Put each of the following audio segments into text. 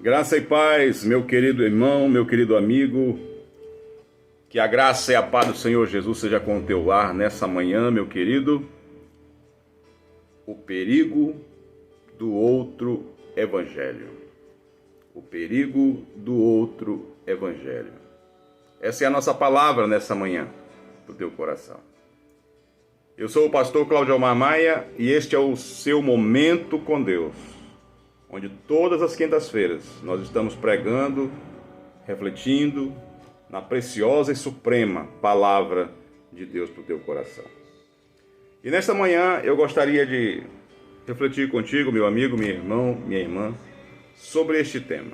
Graça e paz, meu querido irmão, meu querido amigo. Que a graça e a paz do Senhor Jesus seja com o teu lar nessa manhã, meu querido. O perigo do outro evangelho. O perigo do outro evangelho. Essa é a nossa palavra nessa manhã, do teu coração. Eu sou o pastor Cláudio Almar Maia e este é o seu Momento com Deus, onde todas as quintas-feiras nós estamos pregando, refletindo na preciosa e suprema palavra de Deus para o teu coração. E nesta manhã eu gostaria de refletir contigo, meu amigo, meu irmão, minha irmã, sobre este tema,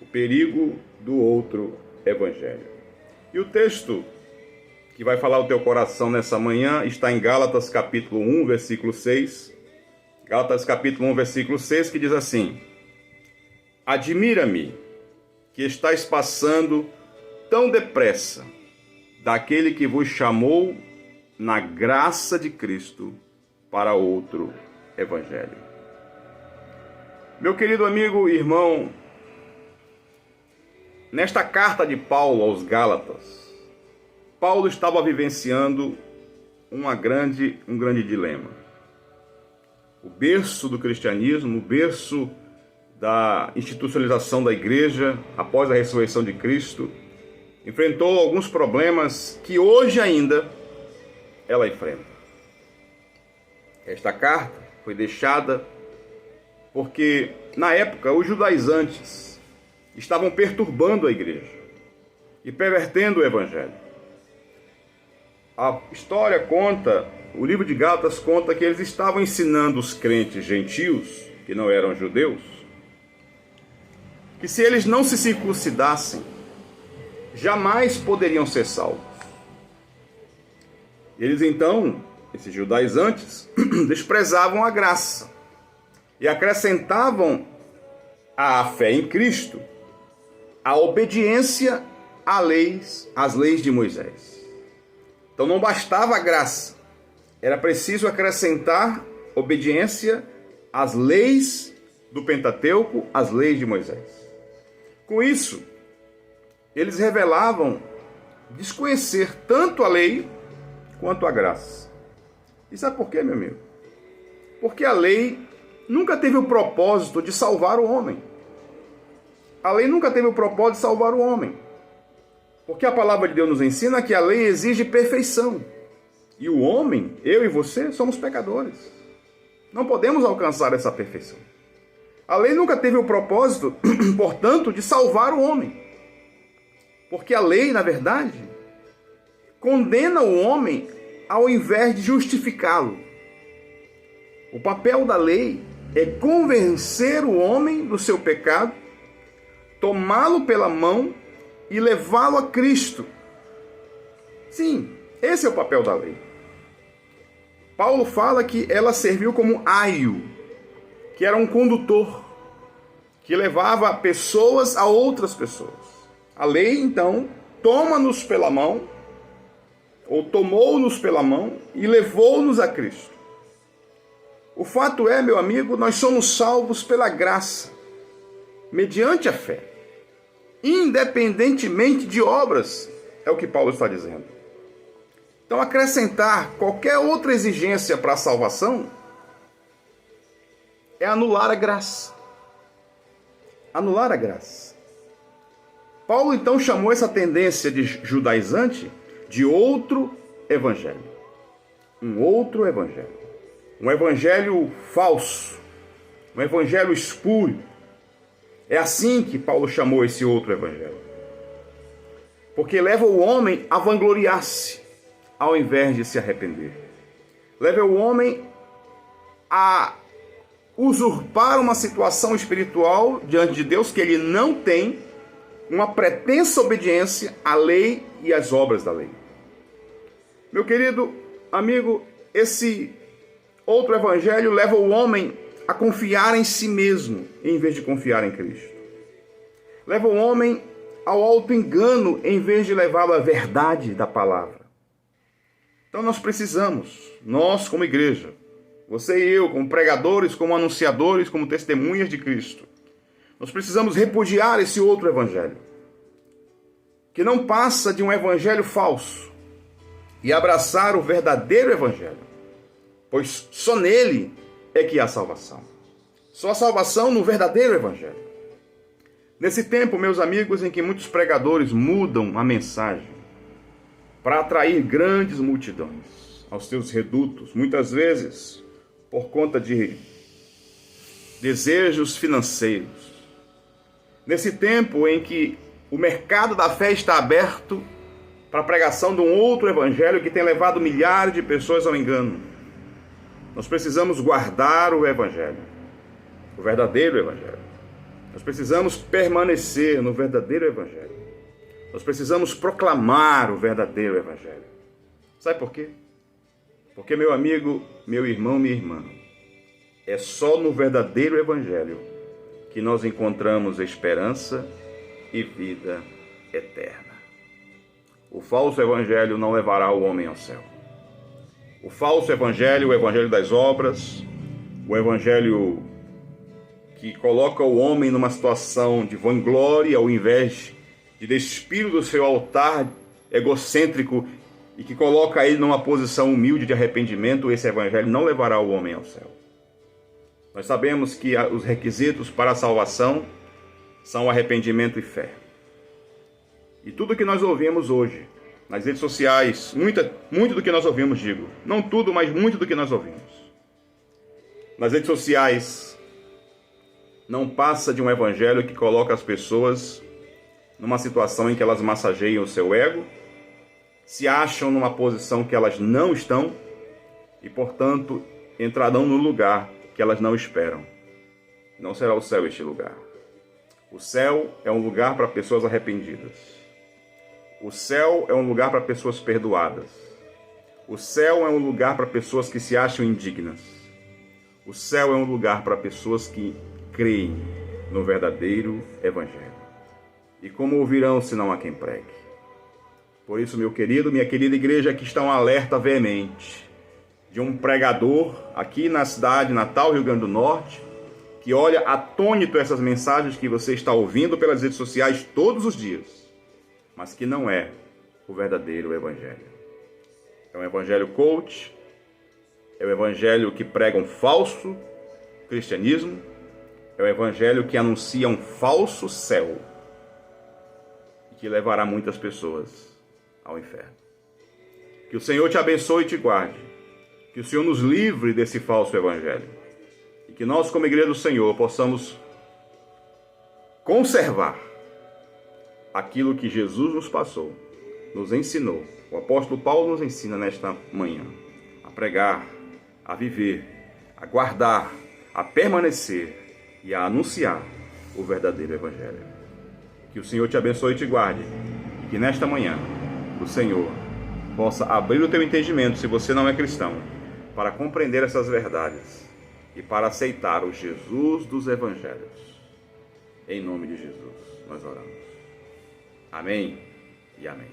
o perigo do outro evangelho. E o texto que vai falar o teu coração nessa manhã está em Gálatas capítulo 1, versículo 6. Gálatas capítulo 1, versículo 6, que diz assim: Admira-me que estáis passando tão depressa daquele que vos chamou na graça de Cristo para outro evangelho. Meu querido amigo e irmão, nesta carta de Paulo aos Gálatas, Paulo estava vivenciando um grande dilema. O berço do cristianismo, o berço da institucionalização da igreja após a ressurreição de Cristo, enfrentou alguns problemas que hoje ainda ela enfrenta. Esta carta foi deixada porque, na época, os judaizantes estavam perturbando a igreja e pervertendo o evangelho. A história conta, o livro de Gálatas conta que eles estavam ensinando os crentes gentios, que não eram judeus, que se eles não se circuncidassem, jamais poderiam ser salvos. Eles então, esses judaizantes, desprezavam a graça e acrescentavam à fé em Cristo a obediência às leis de Moisés. Então não bastava a graça, era preciso acrescentar obediência às leis do Pentateuco, às leis de Moisés. Com isso, eles revelavam desconhecer tanto a lei quanto a graça. E sabe por quê, meu amigo? Porque a lei nunca teve o propósito de salvar o homem. A lei nunca teve o propósito de salvar o homem. Porque a palavra de Deus nos ensina que a lei exige perfeição. E o homem, eu e você, somos pecadores. Não podemos alcançar essa perfeição. A lei nunca teve o propósito, portanto, de salvar o homem. Porque a lei, na verdade, condena o homem ao invés de justificá-lo. O papel da lei é convencer o homem do seu pecado, tomá-lo pela mão e levá-lo a Cristo. Sim, esse é o papel da lei. Paulo fala que ela serviu como aio, que era um condutor, que levava pessoas a outras pessoas. A lei, então, toma-nos pela mão, ou tomou-nos pela mão e levou-nos a Cristo. O fato é, meu amigo, nós somos salvos pela graça, mediante a fé, independentemente de obras, é o que Paulo está dizendo. Então, acrescentar qualquer outra exigência para a salvação é anular a graça. Anular a graça. Paulo, então, chamou essa tendência de judaizante de outro evangelho. Um outro evangelho. Um evangelho falso. Um evangelho espúrio. É assim que Paulo chamou esse outro evangelho. Porque leva o homem a vangloriar-se, ao invés de se arrepender. Leva o homem a usurpar uma situação espiritual diante de Deus que ele não tem, uma pretensa obediência à lei e às obras da lei. Meu querido amigo, esse outro evangelho leva o homem a confiar em si mesmo, em vez de confiar em Cristo. Leva o homem ao auto-engano, em vez de levá-lo à verdade da palavra. Então nós precisamos, nós como igreja, você e eu, como pregadores, como anunciadores, como testemunhas de Cristo, Nós precisamos repudiar esse outro evangelho, que não passa de um evangelho falso, e abraçar o verdadeiro evangelho, pois só nele é que há salvação. Só há salvação no verdadeiro evangelho. Nesse tempo, meus amigos, em que muitos pregadores mudam a mensagem para atrair grandes multidões aos seus redutos, muitas vezes por conta de desejos financeiros. Nesse tempo em que o mercado da fé está aberto para a pregação de um outro evangelho que tem levado milhares de pessoas ao engano, nós precisamos guardar o evangelho, o verdadeiro evangelho. Nós precisamos permanecer no verdadeiro evangelho. Nós precisamos proclamar o verdadeiro evangelho. Sabe por quê? Porque, meu amigo, meu irmão, minha irmã, é só no verdadeiro evangelho que nós encontramos esperança e vida eterna. O falso evangelho não levará o homem ao céu. O falso evangelho, o evangelho das obras, o evangelho que coloca o homem numa situação de vanglória ao invés de despir do seu altar egocêntrico e que coloca ele numa posição humilde de arrependimento, esse evangelho não levará o homem ao céu. Nós sabemos que os requisitos para a salvação são arrependimento e fé. E tudo que nós ouvimos hoje, nas redes sociais, muito do que nós ouvimos, digo, não tudo, mas muito do que nós ouvimos. Nas redes sociais, não passa de um evangelho que coloca as pessoas numa situação em que elas massageiam o seu ego, se acham numa posição que elas não estão e, portanto, entrarão no lugar que elas não esperam. Não será o céu este lugar. O céu é um lugar para pessoas arrependidas. O céu é um lugar para pessoas perdoadas. O céu é um lugar para pessoas que se acham indignas. O céu é um lugar para pessoas que creem no verdadeiro evangelho. E como ouvirão se não há quem pregue? Por isso, meu querido, minha querida igreja, aqui está um alerta veemente de um pregador aqui na cidade natal, Rio Grande do Norte, que olha atônito essas mensagens que você está ouvindo pelas redes sociais todos os dias, mas que não é o verdadeiro evangelho. É um evangelho coach, é o evangelho que prega um falso cristianismo, é o evangelho que anuncia um falso céu e que levará muitas pessoas ao inferno. Que o Senhor te abençoe e te guarde. Que o Senhor nos livre desse falso evangelho. E que nós, como igreja do Senhor, possamos conservar aquilo que Jesus nos passou, nos ensinou. O apóstolo Paulo nos ensina nesta manhã a pregar, a viver, a guardar, a permanecer e a anunciar o verdadeiro evangelho. Que o Senhor te abençoe e te guarde. E que nesta manhã o Senhor possa abrir o teu entendimento, se você não é cristão, para compreender essas verdades e para aceitar o Jesus dos evangelhos. Em nome de Jesus, nós oramos. Amém e amém.